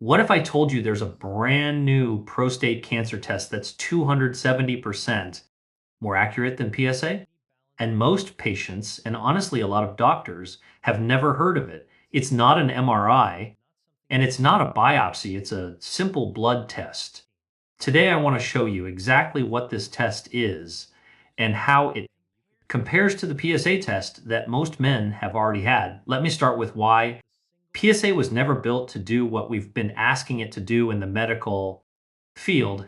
What if I told you there's a brand new prostate cancer test that's 270% more accurate than PSA? And most patients, and honestly, a lot of doctors, have never heard of it. It's not an MRI, and it's not a biopsy, it's a simple blood test. Today, I want to show you exactly what this test is and how it compares to the PSA test that most men have already had. Let me start with why PSA was never built to do what we've been asking it to do in the medical field.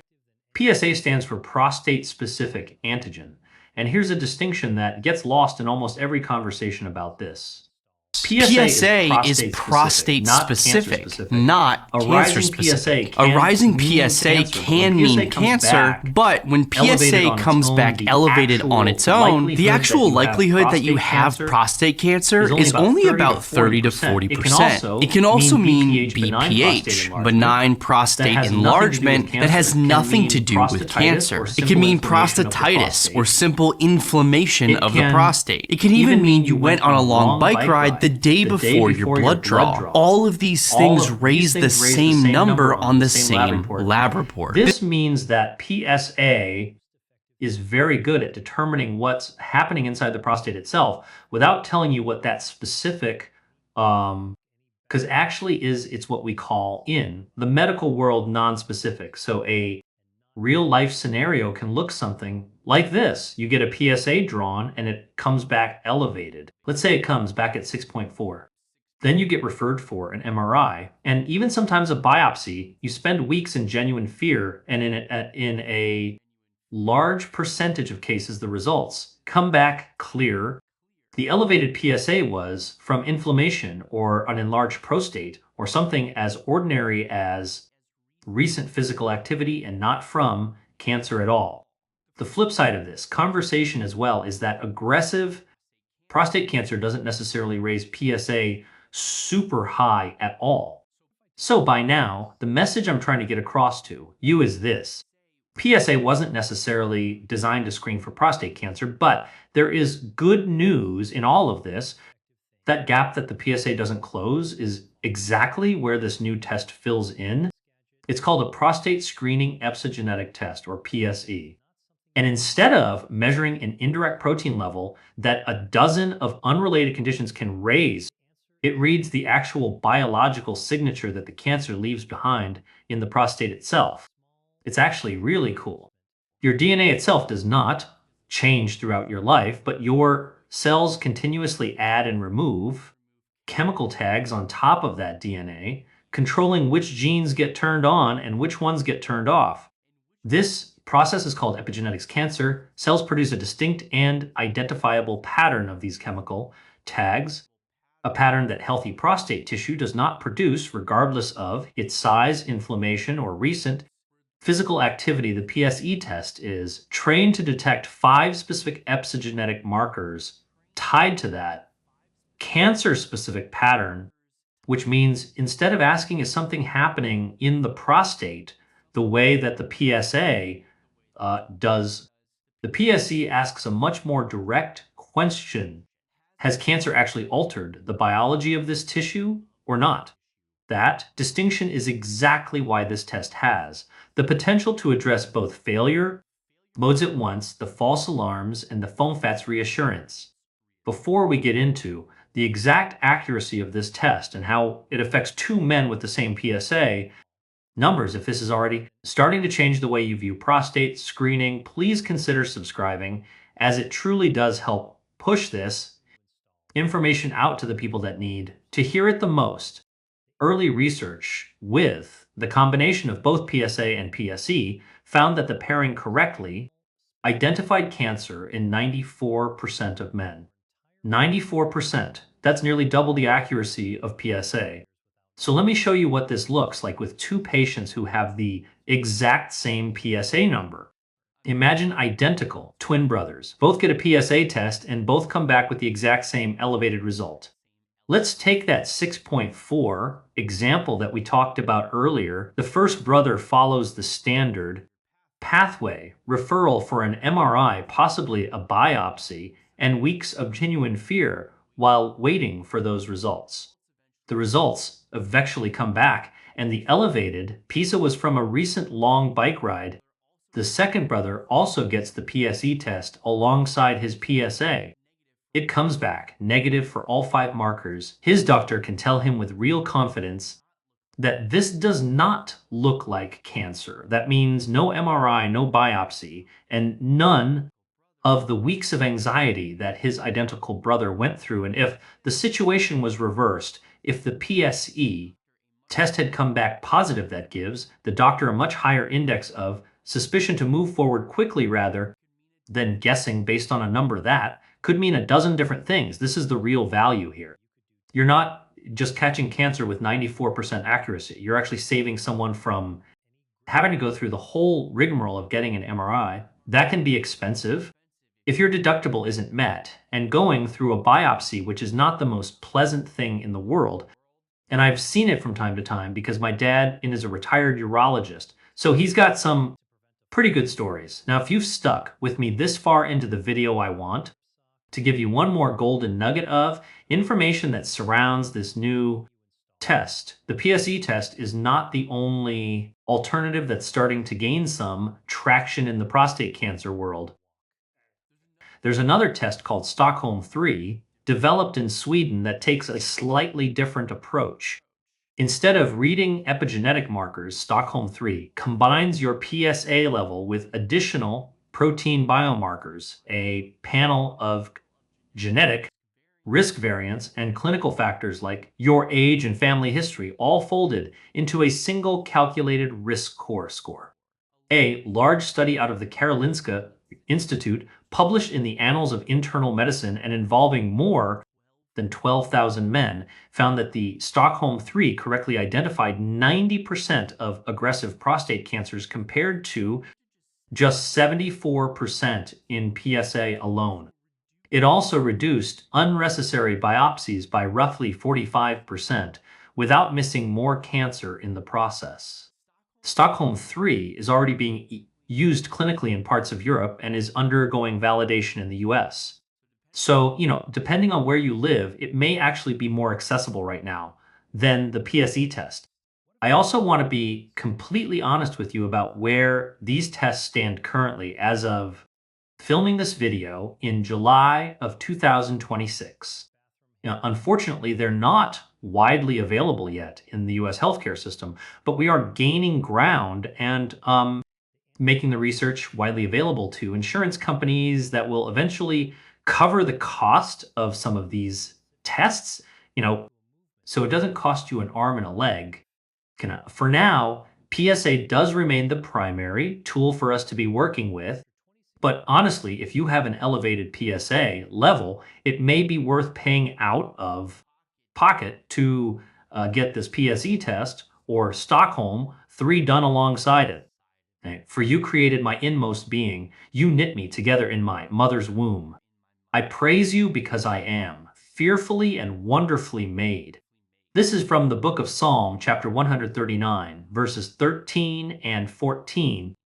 PSA stands for prostate specific antigen. And here's a distinction that gets lost in almost every conversation about this. PSA is prostate specific, not cancer specific. A rising PSA can mean cancer, but when PSA comes back elevated on its own, the actual likelihood that you have prostate cancer is only about 30 to 40%. It can also mean BPH, benign prostate enlargement, that has nothing to do with cancer. It can mean prostatitis or simple inflammation of the prostate. It can even mean you went on a long bike ride the day before your blood draw. All of these things raise the same number on the same lab report. This means that PSA is very good at determining what's happening inside the prostate itself without telling you what that specific, because actually it's what we call in the medical world non-specific. So a real life scenario can look something like this. You get a PSA drawn and it comes back elevated. Let's say it comes back at 6.4. Then you get referred for an MRI and even sometimes a biopsy. You spend weeks in genuine fear, and in a large percentage of cases, the results come back clear. The elevated PSA was from inflammation or an enlarged prostate or something as ordinary as recent physical activity and not from cancer at all. The flip side of this conversation as well is that aggressive prostate cancer doesn't necessarily raise PSA super high at all. So by now, the message I'm trying to get across to you is this. PSA wasn't necessarily designed to screen for prostate cancer, but there is good news in all of this. That gap that the PSA doesn't close is exactly where this new test fills in. It's called a prostate screening epigenetic test, or PSE. And instead of measuring an indirect protein level that a dozen of unrelated conditions can raise, it reads the actual biological signature that the cancer leaves behind in the prostate itself. It's actually really cool. Your DNA itself does not change throughout your life, but your cells continuously add and remove chemical tags on top of that DNA, controlling which genes get turned on and which ones get turned off. This process is called epigenetics cancer. Cells produce a distinct and identifiable pattern of these chemical tags, a pattern that healthy prostate tissue does not produce regardless of its size, inflammation, or recent physical activity. The PSE test is trained to detect 5 specific epigenetic markers tied to that cancer-specific pattern, which means instead of asking is something happening in the prostate the way that the PSA does, the PSE asks a much more direct question. Has cancer actually altered the biology of this tissue or not? That distinction is exactly why this test has the potential to address both failure modes at once, the false alarms, and the foam fats reassurance. Before we get into the exact accuracy of this test and how it affects 2 men with the same PSA numbers, if this is already starting to change the way you view prostate screening, please consider subscribing, as it truly does help push this information out to the people that need to hear it the most. Early research with the combination of both PSA and PSE found that the pairing correctly identified cancer in 94% of men. 94%. That's nearly double the accuracy of PSA. So let me show you what this looks like with 2 patients who have the exact same PSA number. Imagine identical twin brothers. Both get a PSA test and both come back with the exact same elevated result. Let's take that 6.4 example that we talked about earlier. The first brother follows the standard pathway, referral for an MRI, possibly a biopsy, and weeks of genuine fear while waiting for those results. The results eventually come back, And the elevated, PSA was from a recent long bike ride. The second brother also gets the PSE test alongside his PSA. It comes back negative for all 5 markers. His doctor can tell him with real confidence that this does not look like cancer. That means no MRI, no biopsy, and none of the weeks of anxiety that his identical brother went through. And if the situation was reversed, if the PSE test had come back positive, that gives the doctor a much higher index of suspicion to move forward quickly rather than guessing based on a number that could mean a dozen different things. This is the real value here. You're not just catching cancer with 94% accuracy. You're actually saving someone from having to go through the whole rigmarole of getting an MRI. That can be expensive if your deductible isn't met, and going through a biopsy, which is not the most pleasant thing in the world. And I've seen it from time to time because my dad is a retired urologist. So he's got some pretty good stories. Now, if you've stuck with me this far into the video, I want to give you one more golden nugget of information that surrounds this new test. The PSE test is not the only alternative that's starting to gain some traction in the prostate cancer world. There's another test called Stockholm 3, developed in Sweden, that takes a slightly different approach. Instead of reading epigenetic markers, Stockholm 3 combines your PSA level with additional protein biomarkers, a panel of genetic, risk variants, and clinical factors like your age and family history, all folded into a single calculated risk score. A large study out of the Karolinska Institute, published in the Annals of Internal Medicine and involving more than 12,000 men, found that the Stockholm 3 correctly identified 90% of aggressive prostate cancers compared to just 74% in PSA alone. It also reduced unnecessary biopsies by roughly 45% without missing more cancer in the process. Stockholm 3 is already being used clinically in parts of Europe and is undergoing validation in the US. So, depending on where you live, it may actually be more accessible right now than the PSE test. I also want to be completely honest with you about where these tests stand currently as of filming this video in July of 2026. Unfortunately, they're not widely available yet in the US healthcare system, but we are gaining ground and making the research widely available to insurance companies that will eventually cover the cost of some of these tests, so it doesn't cost you an arm and a leg. For now, PSA does remain the primary tool for us to be working with. But honestly, if you have an elevated PSA level, it may be worth paying out of pocket to get this PSE test or Stockholm 3 done alongside it. Okay. For you created my inmost being. You knit me together in my mother's womb. I praise you because I am fearfully and wonderfully made. This is from the book of Psalm, chapter 139, verses 13 and 14.